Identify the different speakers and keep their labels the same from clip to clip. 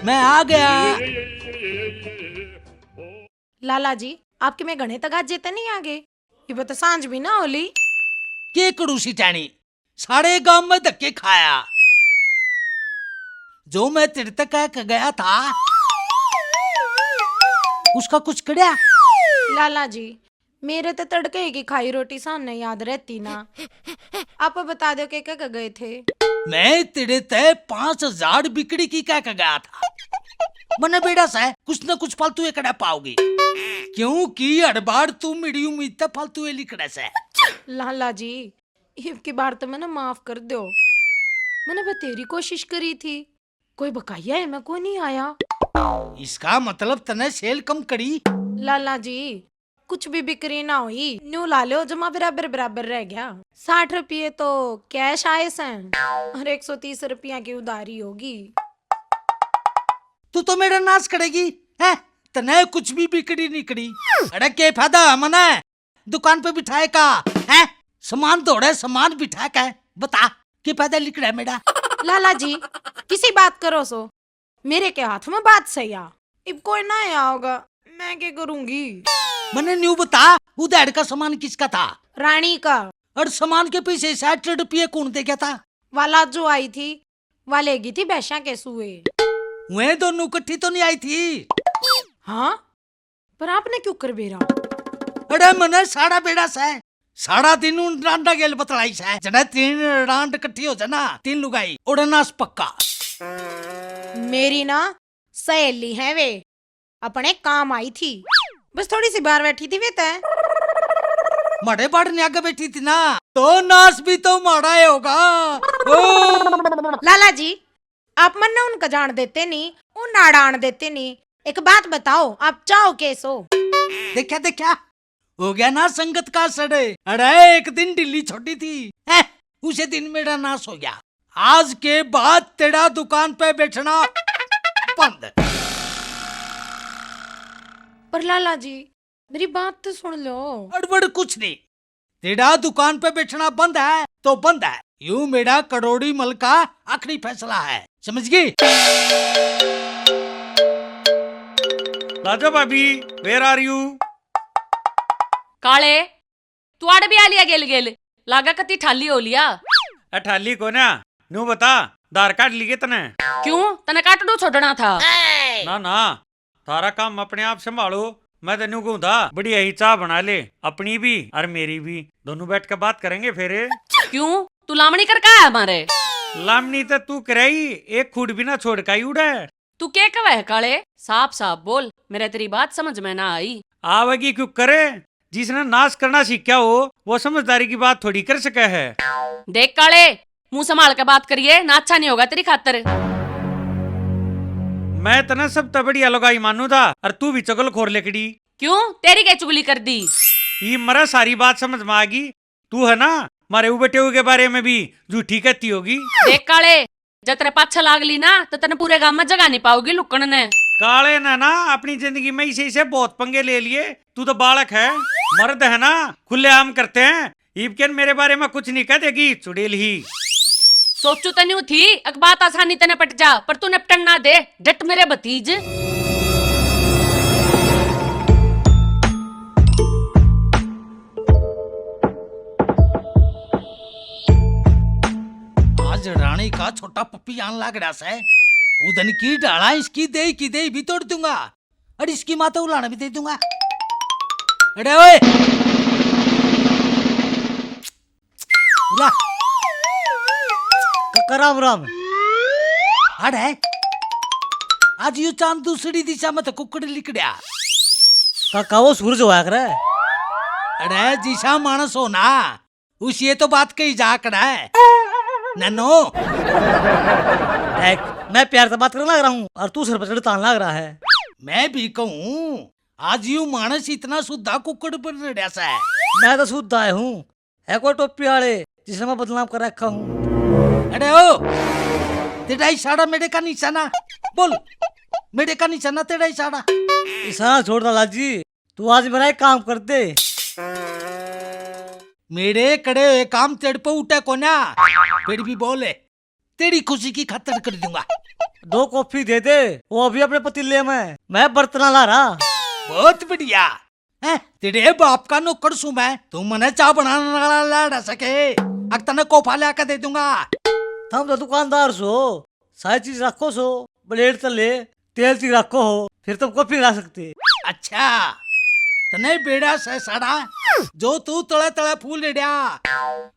Speaker 1: मैं आ गया।
Speaker 2: लाला जी आपके में घने तक आज जेते नहीं आगे, ये बता सांझ भी ना होली।
Speaker 1: के कड़ूसी टैनी सारे गांव में धक्के खाया। जो मैं तेरे तक कह के गया था उसका कुछ कड़िया।
Speaker 2: लाला जी मेरे तो तड़के की खाई रोटी सामने याद रहती ना। आप बता दो के क्या गए थे।
Speaker 1: मैं तेरे तय 5,000 बिकड़ी की कह के गया था। मने बेड़ा सा कुछ न कुछ फालतू कड़ा पाओगे, क्योंकि हर बार तू मेरी उम्मीद तक फालतू लिखड़ा से।
Speaker 2: लाला जी इनकी बार तो मैंने माफ कर दो, मैंने बतेरी कोशिश करी थी, कोई बकाया है मैं को नहीं आया।
Speaker 1: इसका मतलब तने सेल कम करी।
Speaker 2: लाला जी कुछ भी बिक्री ना हुई, न्यू ला लो जमा बराबर बराबर रह गया। 60 रुपये तो कैश आए हैं और 130 रुपया की उधारी होगी।
Speaker 1: तू तो मेरा नाश करेगी है, तने कुछ भी बिक्री नहीं करी। अरे के फायदा मना दुकान पे बिठाए का है, सामान दौड़े सामान बिठा के बता के फायदा लिख रहा है मेरा।
Speaker 2: लाला जी किसी बात करो सो, मेरे के हाथ में बात सही आ, अब कोई ना आया होगा मैं क्या करूंगी।
Speaker 1: मैंने न्यू बता उधार का सामान किसका था।
Speaker 2: रानी का।
Speaker 1: और सामान के पीछे 60 रुपये कौन दे गया था।
Speaker 2: वाला जो आई थी वालेगी थी बैशा के सुए।
Speaker 1: वे दोनों इकट्ठी तो नहीं आई थी।
Speaker 2: हाँ पर आपने क्यों कर बेरा।
Speaker 1: अरे मने साड़ा बेड़ा से सारा दिन उन डांडा गेल बतलाई से जना 3 डांड इकट्ठी हो जाना 3 लुगाई उड़नास पक्का।
Speaker 2: मेरी ना सहेली है वे, अपने काम आई थी, बस थोड़ी सी बाहर बैठी थी वे तय।
Speaker 1: माड़े बाड़ आगे बैठी थी ना, तो नाश भी तो माड़ा ही होगा।
Speaker 2: लाला जी आप मन ना उनका जान देते नहीं, उन नाड़ान देते नहीं। एक बात बताओ आप चाहो कैसो।
Speaker 1: देखा देखा हो गया ना संगत का सड़े। अरे एक दिन दिल्ली छोटी थी है, उसे दिन मेरा नाश हो गया। आज के बाद तेरा दुकान पे बैठना बंद।
Speaker 2: पर लाला जी मेरी बात तो सुन लो।
Speaker 1: अड़बड़ कुछ नहीं, तेरा दुकान पे बैठना बंद है तो बंद है। यूं मेरा करोड़ी मल का आखिरी फैसला है, समझ गई।
Speaker 3: राजा भाभी वेयर आर यू।
Speaker 4: काले तू आड़ भी आ लिया गेल गेल लागा कति ठाली हो लिया।
Speaker 3: अठाली को ना नू बता आधार कार्ड लिए तने।
Speaker 4: क्यों तने काटड़ू छोड़ना था।
Speaker 3: ना ना थारा काम अपने आप संभालो, मैं तेनू कहूँ था बढ़िया ही चाय बना ले, अपनी भी और मेरी भी, दोनों बैठ कर बात करेंगे फिर।
Speaker 4: क्यों तू लामणी कर का है हमारे।
Speaker 3: लामनी तो तू कराई एक खूट भी ना छोड़ का उड़े।
Speaker 4: तू क्या कवा है काले, साफ साफ बोल, मेरे तेरी बात समझ में ना आई।
Speaker 3: आवेगी क्यों करे, जिसने नाश करना सीखा हो वो समझदारी की बात थोड़ी कर सके है।
Speaker 4: देख काले मुंह संभाल के बात करिए ना, अच्छा नहीं होगा तेरी खातर।
Speaker 3: मैं तना सब तो बढ़िया लगाई मानू था और तू भी चगल खोर लेकड़ी।
Speaker 4: क्यों तेरी क्या चुगली कर दी।
Speaker 3: ये मरा सारी बात समझ में आ गई, तू है ना मारे बेटे के बारे में भी झूठी कहती होगी।
Speaker 4: देख काले जब तेरे पाछा लाग ली ना तो तेने पूरे गांव में जगह नहीं पाओगी लुकण ने।
Speaker 3: काले ने ना अपनी जिंदगी में इसे बहुत पंगे ले लिए, तू तो बालक है, मर्द है ना खुले आम करते हैं। ईबकेन मेरे बारे में कुछ नहीं कह देगी चुड़ैल ही।
Speaker 4: सोचू तन्यू थी एक बात आसानी तने पट जा, पर तू निपटन ना दे डट मेरे भतीज।
Speaker 1: आज रानी का छोटा पप्पी आन लग रहा है। उधन की डाला इसकी दे भी तोड़ दूंगा और इसकी माता उलाना भी दे दूंगा। अरे ओए उला
Speaker 5: राम राम।
Speaker 1: अरे आज यू चांद दूसरी दिशा में तो कुकड़ लिकड़िया।
Speaker 5: काका वो सूरज होया करे।
Speaker 1: अरे जिसा मानस हो ना उसी तो बात कही जा कर है नन्नो।
Speaker 5: देख मैं प्यार से बात करने लग रहा हूँ और तू सिर पर चढ़ तान लग रहा है।
Speaker 1: मैं भी कहूँ आज यू मानस इतना शुद्धा कुकड़ पर रड़ा सा है।
Speaker 5: मैं तो शुद्ध आया हूँ, है कोई टोपी वाले जिसने मैं बदनाम कर रखा हूँ।
Speaker 1: अरे ओ तेरा इशारा मेरे का निशाना बोल, मेरे का निशाना तेरा इशारा।
Speaker 5: इशारा छोड़ दो लाजी, तू आज मेरा एक काम कर दे।
Speaker 1: मेरे कड़े हुए काम तेरे पे उठे को ना, फिर भी बोले तेरी खुशी की खातिर कर दूंगा।
Speaker 5: 2 कॉफी दे दे, वो अभी अपने पतीले में, मैं बर्तन ला रहा।
Speaker 1: बहुत बढ़िया है। तेरे बाप का नौकर सू मैं, तू मने चाय बनाना ला सके, अग तने कोफा ला के दे दूंगा।
Speaker 5: तुम तो दुकानदार सो, सारी चीज रखो सो, ब्लेड तले तेल चीज रखो हो, फिर तुम कॉफी ला सकते।
Speaker 1: अच्छा तने बेड़ा से सड़ा जो तू तड़े तड़े फूल रेड्या,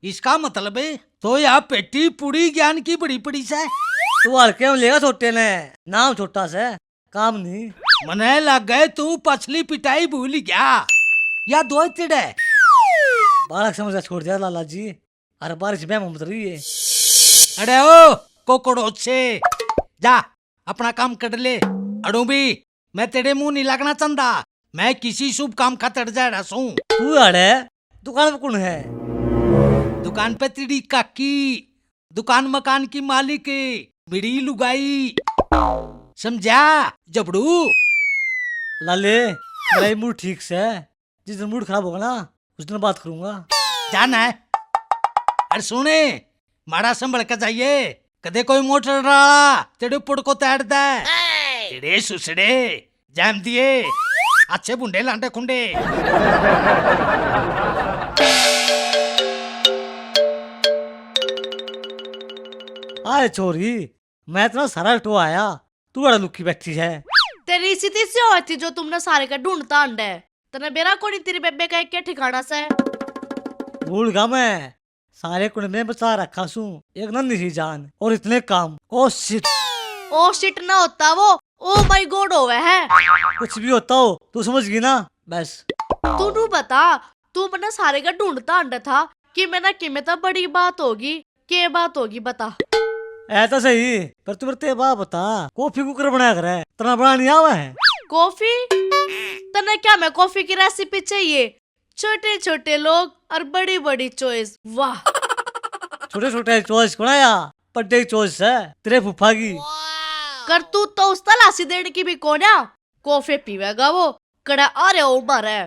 Speaker 1: इसका मतलब है तो यह पेटी पूरी ज्ञान की बड़ी पड़ी से।
Speaker 5: तू हल्के में लेगा छोटे ने, नाम छोटा से, काम नहीं।
Speaker 1: मने लग गए तू पछली पिटाई भूल गया या दो तिड़े।
Speaker 5: बालक समझ छोड़ दिया लाला जी, अरे बारिश में मत रही है।
Speaker 1: अरे ओ कोकड़ो से जा अपना काम कर ले। अड़ू भी मैं तेरे मुंह नहीं लगना चाहता, मैं किसी शुभ काम खातर जा रहा हूँ।
Speaker 5: तू अड़े दुकान में कौन है?
Speaker 1: दुकान पे तेरी काकी, दुकान मकान की मालिक, बिड़ी लुगाई, समझा जबड़ू।
Speaker 5: लाले मेरा मूड ठीक से है, जिस दिन मूड खराब होगा ना उस दिन बात करूंगा।
Speaker 1: जाना है। अरे सुने मारा संभल के जाइए, कदे कोई मोटर रहा तेरे पुड़ को तैर दे। तेरे सुसड़े जैम दिए अच्छे बुंडे लांडे खुंडे।
Speaker 5: आए छोरी, मैं इतना सारा टो आया, तू बड़ा लुकी बैठी है।
Speaker 6: तेरी स्थिति से होती जो तुमने सारे का ढूंढता अंडे, तने बेरा कोनी तेरी बेबे का एक क्या ठिकाना से?
Speaker 5: भूल गा मैं, सारे कुंड में बचा रखा सू, एक नन्ही सी जान और इतने काम। ओ शिट,
Speaker 6: ओ शिट ना होता वो, ओ माय गॉड होवे है।
Speaker 5: कुछ भी होता हो तू समझ गई ना बस।
Speaker 6: तू नू बता, तू अपने सारे का ढूंढता अंडे था कि मैंने किमें तो बड़ी बात होगी, के बात होगी बता।
Speaker 5: ऐसा सही, पर तू मेरे बात बता, कॉफी कुकर बनाया कर है, तना बना नहीं आवा है?
Speaker 6: कॉफी? तने क्या मैं कॉफी की रेसिपी चाहिए? छोटे छोटे लोग और बड़ी बड़ी चॉइस, वाह।
Speaker 5: छोटे छोटे चॉइस को या बड़े चॉइस है तेरे फूफा की।
Speaker 6: कर तू तो उस तलाशी देने की भी कोन्या, कॉफी पीवेगा वो कड़ा अरे उमर है।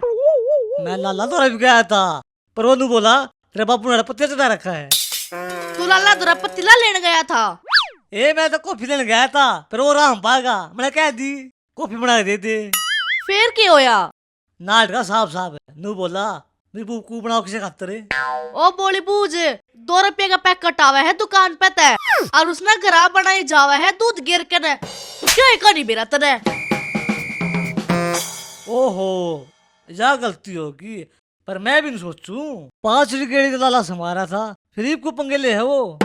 Speaker 5: मैं लाला तो भी गया था, पर वो नू बोला तेरे बापू ने पत्ते चढ़ा रखा है।
Speaker 6: तू लाला दुरा पतीला लेने गया था?
Speaker 5: ए मैं तो कॉफी लेने गया था, पर वो राम भागा, मैंने कह दी कॉफी बना के दे दे।
Speaker 6: फिर क्या होया?
Speaker 5: नाट का साहब साहब है, नू बोला मेरी बुकू बनाओ किसे खातर है।
Speaker 6: ओ बोली बूझ, 2 रुपये का पैकेट आवा है दुकान पे तय, और उसने घरा बनाई जावा है दूध गिर के ने, क्या करी मेरा तने?
Speaker 5: ओहो या गलती होगी, पर मैं भी नहीं सोचूं, 5 रिगेड़ी लाला समारा था, फिर को पंगे ले है वो।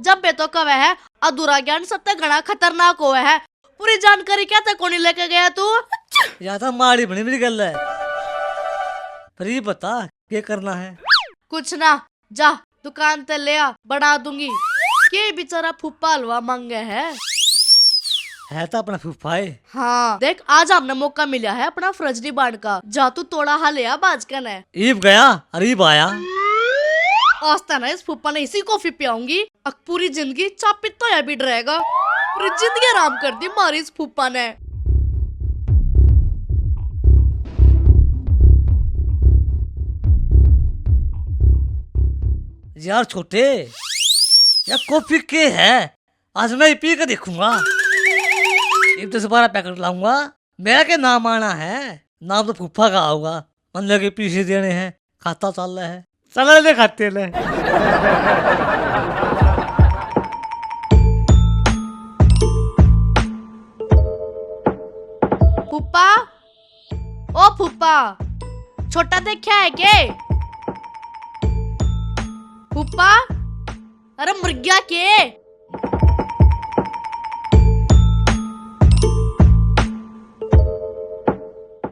Speaker 6: जब बे तो कवे है अधूरा ज्ञान सत्य घना खतरनाक हुआ है, पूरी जानकारी क्या तक कोनी लेके गया तू?
Speaker 5: या था माड़ी बनी मेरी गल है, पर ये बता क्या करना है?
Speaker 6: कुछ ना, जा दुकान ते ले आ, बना दूंगी। के बेचारा फूफा हलवा मांगे है
Speaker 5: तो अपना फूफा है।
Speaker 6: हाँ देख, आज हमने मौका मिला है अपना फर्ज निभाने का, जा तू थोड़ा हाल या बाजकन है।
Speaker 5: ईब गया अरीब आया।
Speaker 6: आस्ता ना इस फूफा ने इसी कॉफी पियाऊंगी, अब पूरी जिंदगी चापित तो या भी डरेगा, पूरी जिंदगी आराम कर दी मारी इस फूफा ने।
Speaker 5: यार छोटे, यार कॉफी के है, आज मैं पी के देखूंगा। 10-12 पैकेट लाऊंगा, मेरा क्या नाम आना है, नाम तो फूफा का होगा, मन लगे पीछे देने हैं, खाता चल रहा है, चला ले खाते ले।
Speaker 6: फूफा, ओ फूफा, छोटा देखा है के? फूफा, अरे मर गया के?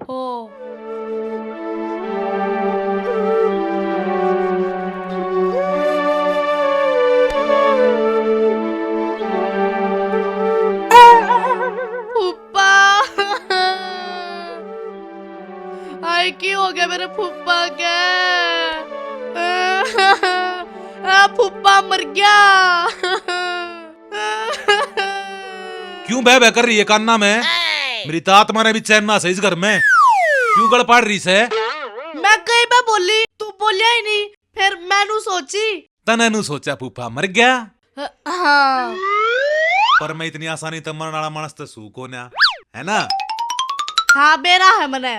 Speaker 6: ओ फूफा, आए की हो गया मेरे फूफा के? फूफा मर गया।
Speaker 7: क्यों बह बह कर रही है कान्ना में? मेरी तात मारे भी चैन ना सही इस घर में, क्यों गड़ पाड़ रही से?
Speaker 6: मैं कहीं पे बोली, तू बोलिया ही नहीं, फिर मैनू सोची।
Speaker 7: तने नु सोचा फूफा मर गया?
Speaker 6: हाँ
Speaker 7: पर मैं इतनी आसानी तक मरने वाला मानस तो सू को ना है ना।
Speaker 6: हाँ बेरा है मने।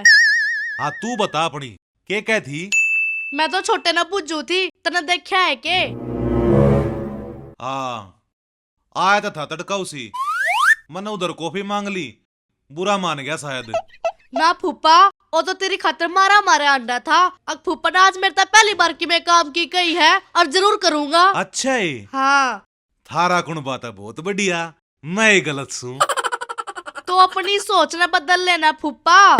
Speaker 7: हाँ तू बता अपनी के क्या थी।
Speaker 6: मैं तो छोटे ना पूछू थी तने देखा है के।
Speaker 7: हाँ आया तो था तड़का उसी, मैंने उधर कॉफी मांग ली, बुरा मान गया शायद।
Speaker 6: ना फूफा वो तो तेरी खातिर मारा मारा अंडा था। अब फूफा ने आज मेरे तक पहली बार की मैं काम की गई है और जरूर करूंगा।
Speaker 7: अच्छा है
Speaker 6: हाँ
Speaker 7: थारा कुण बात है बहुत बढ़िया, मैं ही गलत सू।
Speaker 6: तो अपनी सोच न बदल लेना फूफा।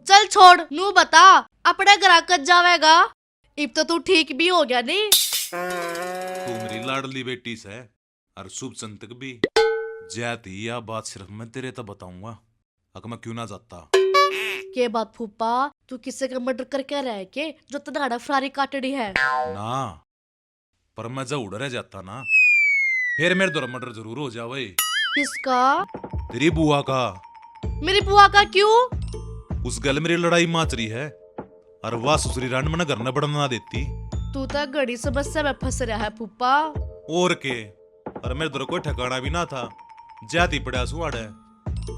Speaker 6: चल छोड़ नू बता अपने घर कद जावेगा। इब तो तू ठीक भी हो गया नहीं।
Speaker 7: तू मेरी लाडली बेटी से और शुभ संतक भी जाती या बात सिर्फ मैं तेरे तो बताऊंगा, अगर मैं क्यों ना जाता।
Speaker 6: के बात फूफा तू किसी का मर्डर करके रह के जो तनाड़ा फरारी काटड़ी है
Speaker 7: ना, पर मैं जब उड़ रह जाता ना फिर मेरे द्वारा मर्डर जरूर हो जावे।
Speaker 6: किसका?
Speaker 7: तेरी बुआ का।
Speaker 6: मेरी बुआ का क्यों?
Speaker 7: उस गल मेरी लड़ाई माच रही है और वह सुसरी रान मना घर न बढ़ना ना देती।
Speaker 6: तू तो घड़ी समस्या में फंस रहा है फूफा।
Speaker 7: और के और मेरे द्वारा कोई ठिकाना भी ना था, जाती पड़ा सुआड़ है।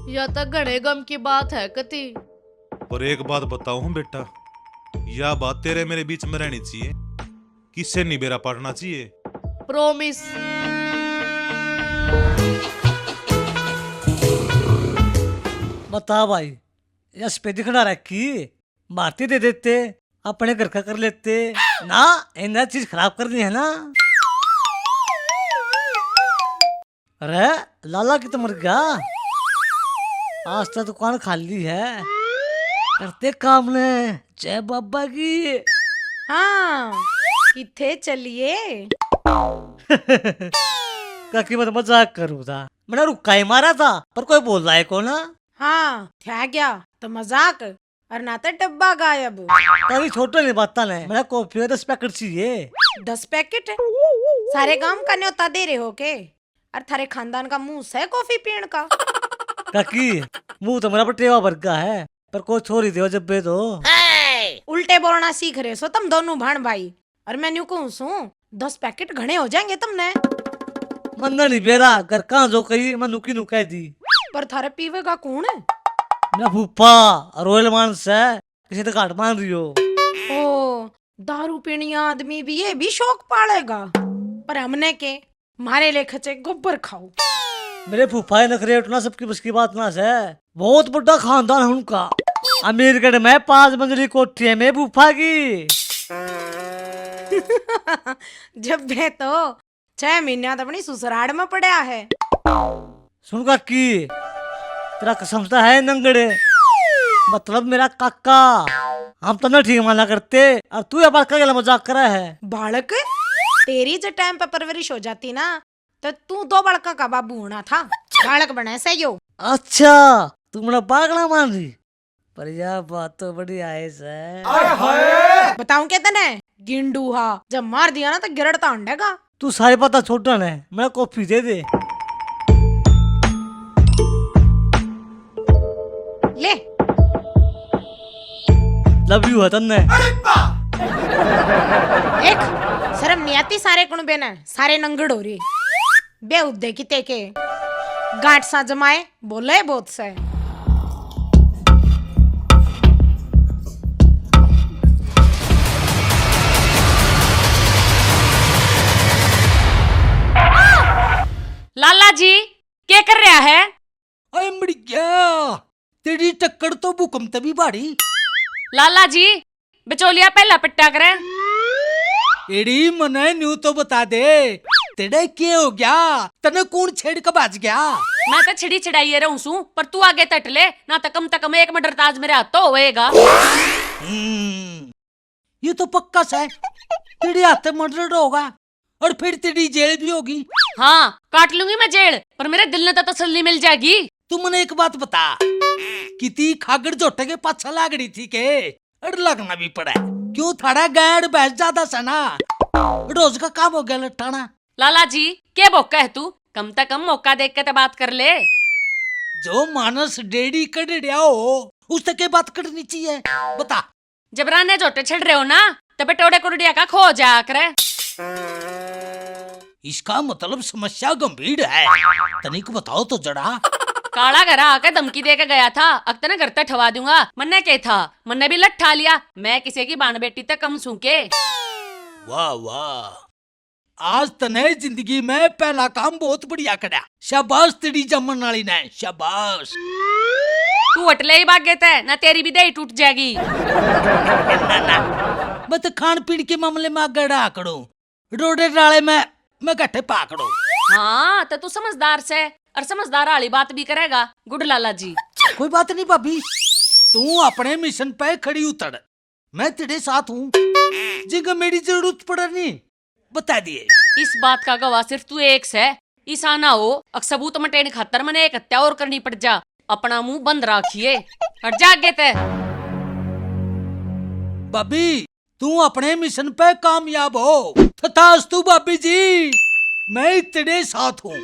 Speaker 6: यह तो घड़े गम की बात है कति।
Speaker 7: पर एक बात बताऊं हूं बेटा, यह बात तेरे मेरे बीच में रहनी चाहिए, किससे नहीं बेरा पाटना चाहिए।
Speaker 6: प्रोमिस।
Speaker 5: बता भाई, यस पे दिखना रखी मारती दे देते, अपने घर का कर लेते ना। इन्हें चीज खराब करनी है ना। अरे लाला की तो मर गया, आज तो दुकान खाली है। करते काम ने जय बाबा की।
Speaker 2: हाँ किथे चलिए।
Speaker 5: काकी मैं तो मजाक करूँ था, मैंने रुका ही मारा था पर कोई बोल रहा है को ना।
Speaker 2: हाँ क्या गया तो मजाक और ना तो डब्बा गायब।
Speaker 5: कभी छोटे नहीं बात ने, मेरा कॉफी का 10 पैकेट चाहिए।
Speaker 2: 10 पैकेट सारे काम का न्योता दे रहे हो के? और थारे खानदान का मुंह है कॉफी पीण का।
Speaker 5: काकी मुंह तो मेरा बटेवा वर्गा है, पर कोई छोरी दो जब बे दो।
Speaker 2: उल्टे बोलना सीख रहे सो तुम दोनों भाण भाई। और मैं न्यू कहूँ सू 10 पैकेट घने हो जाएंगे तुमने।
Speaker 5: मन नहीं बेरा घर कहाँ जो कही मैं नुकी नुका दी।
Speaker 2: पर थारे पीवे का कौन है?
Speaker 5: मेरा फूफा रोयल मानस है, किसी तो घाट मान रही हो।
Speaker 2: ओ दारू पीनी आदमी भी ये भी शौक पालेगा, पर हमने के मारे ले खचे गोबर खाओ।
Speaker 5: मेरे फूफा नखरे उठना सबकी बस की बात ना है, बहुत बड़ा खानदान है उनका। अमीरगढ़ में 5 मंजिली कोठी है मेरे फूफा की।
Speaker 2: जब वे तो 6 महीना तो अपनी ससुराल में पड़ा है।
Speaker 5: सुन काकी, तेरा कसमता है नंगड़े, मतलब मेरा काका। हम तो ना ठीक माना करते और तू ये बात का मजाक करा है।
Speaker 2: बालक तेरी जो टाइम पे परवरिश हो जाती ना तो तू 2 बड़का का बाबू होना था। बालक बने से यो।
Speaker 5: अच्छा तू मेरा पागला मान रही, पर यह बात तो बड़ी आयस है।
Speaker 2: बताऊं क्या तने गिंडूहा जब मार दिया ना तो गिरड़ता अंडेगा।
Speaker 5: तू सारे पता छोटा है, मेरा कॉफी दे दे।
Speaker 2: ले
Speaker 5: लव यू है तन्ने।
Speaker 2: एक शर्म नहीं आती सारे कुणबे ने, सारे नंगड़ हो रही बेउद्दे की तेके गांठ सा जमाए बोले बहुत से।
Speaker 4: लाला जी क्या कर रहा है?
Speaker 1: अरे मर गया, तेरी टक्कर तो भूकंप तभी भारी।
Speaker 4: लाला जी बिचौलिया पहला पिट्टा करे।
Speaker 1: एड़ी मने न्यू तो बता दे, तेरे क्या हो गया? तने कौन छेड़ के बाज गया?
Speaker 4: मैं तो छिड़ी छिड़ाइए रहूं सू, पर तू आगे तट ले ना तो कम एक मर्डर ताज मेरे हाथ तो होएगा।
Speaker 1: ये तो पक्का है, तेरे हाथ में मर्डर होगा और फिर तेरी जेल भी होगी।
Speaker 4: हाँ काट लूंगी मैं जेल, पर मेरे दिल ने तो तसल्ली मिल जाएगी।
Speaker 1: तू मने एक बात बता, किती खागड़ जोटे के पाछा लाग रही थी के? अड़ लगना भी पड़ा है। क्यों थाड़ा गैर बैठ ज्यादा सना, रोज का काम हो गया लट्टाना।
Speaker 4: लाला जी क्या बोका है तू? कम से कम मौका देख के तो बात कर ले।
Speaker 1: जो मानस डेडी कड़िया हो उससे के बात करनी चाहिए, बता।
Speaker 4: जब राने जोटे छिड़ रहे हो ना तो बटोड़े कुड़िया का खो जा करे।
Speaker 1: इसका मतलब समस्या गंभीर है। तनिक बताओ तो जरा।
Speaker 4: काला घर आकर धमकी दे के गया था, अक्तने घर तक ठवा दूंगा। मन्ने क्या था, मन्ने भी लठ ठा लिया। मैं किसी की बाण बेटी तक कम सूके।
Speaker 1: वाह वाह, आज तने जिंदगी में पहला काम बहुत बढ़िया करा। शाबाश तेरी जमन वाली ने, शाबाश।
Speaker 4: तू अटले ही भागे थे ना, तेरी भी दही टूट जाएगी।
Speaker 1: मैं तो खान पीन के मामले में आगे आकड़ो, रोडे डाले में मैं घटे पाकड़ो।
Speaker 4: हाँ तो तू समझदार से, और समझदार वाली बात भी करेगा गुड लाला जी।
Speaker 1: कोई बात नहीं भाभी, तू अपने मिशन पे खड़ी उतर, मैं तेरे साथ हूँ। जिंगा मेरी जरूरत पड़नी बता दिए।
Speaker 4: इस बात का गवाह सिर्फ तू एक से। ईसा ना हो अक सबूत मटेने खातर मैंने एक हत्या और करनी पड़ जा। अपना मुंह बंद रखिए और जागे ते।
Speaker 1: भाभी तू अपने मिशन पे कामयाब हो। तथास्तु भाभी जी, मैं तेरे साथ हूँ।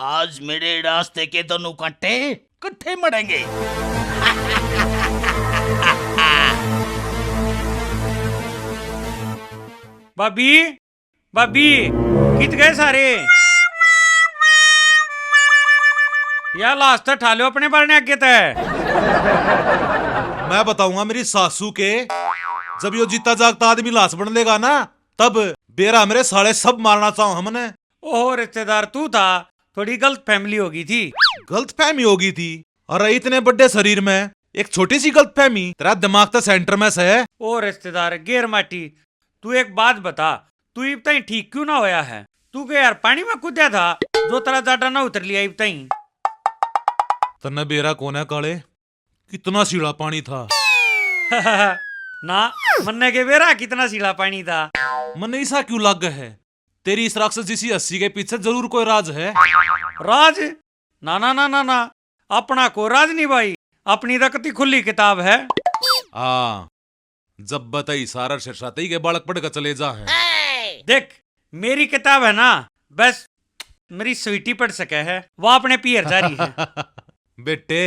Speaker 1: आज मेरे रास्ते के दोनों कांटे इकट्ठे मरेंगे।
Speaker 3: भाभी भाभी कित गए सारे? या लास्ट ठा लो अपने बारने आगे तय।
Speaker 7: मैं बताऊंगा मेरी सासू के, जब यो जीता जागता आदमी लाश बन लेगा ना, तब बेरा मेरे साले सब मारना चाहूं हमने।
Speaker 3: ओहो रिश्तेदार तू था, थोड़ी गलत फैमिली होगी थी।
Speaker 7: गलत फहमी होगी थी। अरे इतने बड़े शरीर में एक छोटी सी गलत फहमी, तेरा दिमाग तो सेंटर में से है।
Speaker 3: ओ रिश्तेदार गेर माटी, तू एक बात बता, तू इब तई ठीक क्यों ना होया है? तू के यार पानी में कूदा था, जो तेरा जाटा ना उतर लिया इब तई।
Speaker 7: तन्ने बेरा कौन है काले, कितना सीढ़ा पानी था।
Speaker 3: ना मन्ने के बेरा कितना सीला पानी था।
Speaker 7: मन ऐसा क्यों लग है? तेरी इस राक्षस जैसी हस्सी के पीछे जरूर कोई राज है।
Speaker 3: राज? ना ना ना ना ना, अपना को राज नहीं भाई, अपनी रकती खुली किताब है।
Speaker 7: जब बताई सारा शर्षाते के बालक पढ़ कर चले जा है।
Speaker 3: देख मेरी किताब है ना, बस मेरी स्वीटी पढ़ सके है, वो अपने पियर जारी है।
Speaker 7: बेटे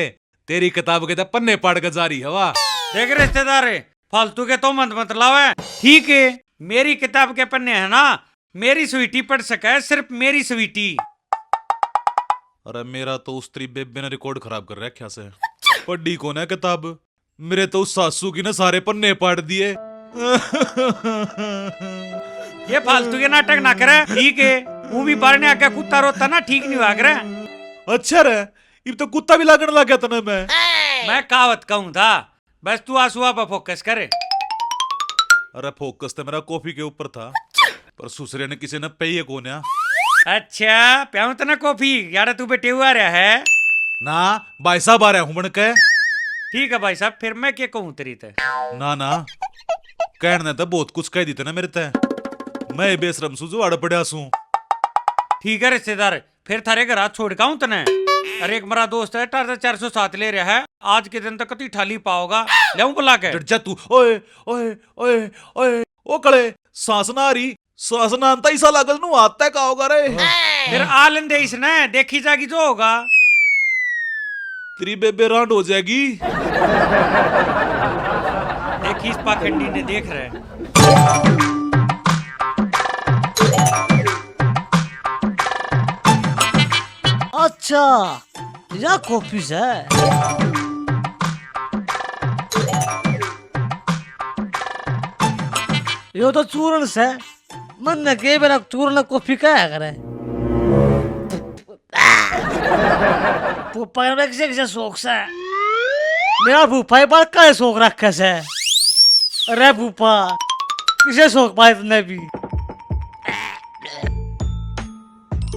Speaker 7: तेरी किताब के तो पन्ने पढ़ कर जारी है। वाह
Speaker 3: देख रिश्तेदार, फालतू के तो मत लावे। ठीक है मेरी किताब के पन्ने है ना, मेरी स्वीटी पढ़ सके, सिर्फ मेरी स्वीटी।
Speaker 7: अरे मेरा तो उस तेरी बेबे ने रिकॉर्ड खराब कर रखा से। पढ़ी कौन है किताब? मेरे तो उस सासू की ना सारे पन्ने पाड़ दिए।
Speaker 3: ये फालतू के नाटक ना करे, ठीक है वो भी बारने आके कुत्ता रोता ना, ठीक नहीं हुआ करे।
Speaker 7: अच्छा रे, अब तो कुत्ता भी लागने लग गया था
Speaker 3: मैं कहावत कहूं था, बस तू आंसुआ पर फोकस करे।
Speaker 7: अरे फोकस तो मेरा कॉफी के ऊपर था, पर सुसरे ने किसी ने पे कौन है।
Speaker 3: अच्छा प्याऊ तो ना कॉफी यार, तू बेटे हुआ रहा है
Speaker 7: ना भाई साहब आ रहा हूं बन के।
Speaker 3: ठीक है भाई साहब, फिर मैं क्या कहूँ तेरी ते?
Speaker 7: ना ना कहने तो बहुत कुछ कह देते ना मेरे ते, मैं बेशरम सुजू अड़ पड़ा सू।
Speaker 3: ठीक है रिश्तेदार, फिर थारे घर हाथ छोड़ काऊं तने। अरे एक मेरा दोस्त है, टाटा 407 ले रहा है, आज के दिन तक कति ठाली पाओगा, ले बुला के।
Speaker 7: डट जा तू। ओए ओए ओए ओए ओ कले सांस ना आ रही, सांस ना आता ऐसा लागल नु आता का होगा रे।
Speaker 3: फिर आ लेंदे इसने, देखी जागी जो होगा।
Speaker 7: तेरी बेबे रांड हो जाएगी।
Speaker 3: देखी इस पाखंडी ने, देख रहे हैं।
Speaker 5: अच्छा यह कॉफी है। यो तो चूर्ण से मन ने के बेरा चूर्ण कॉफी क्या करे। फूफा ने किसे शौक से, मेरा फूफा बार का शौक रखे से। अरे फूफा किसे शौक पाए तुमने भी?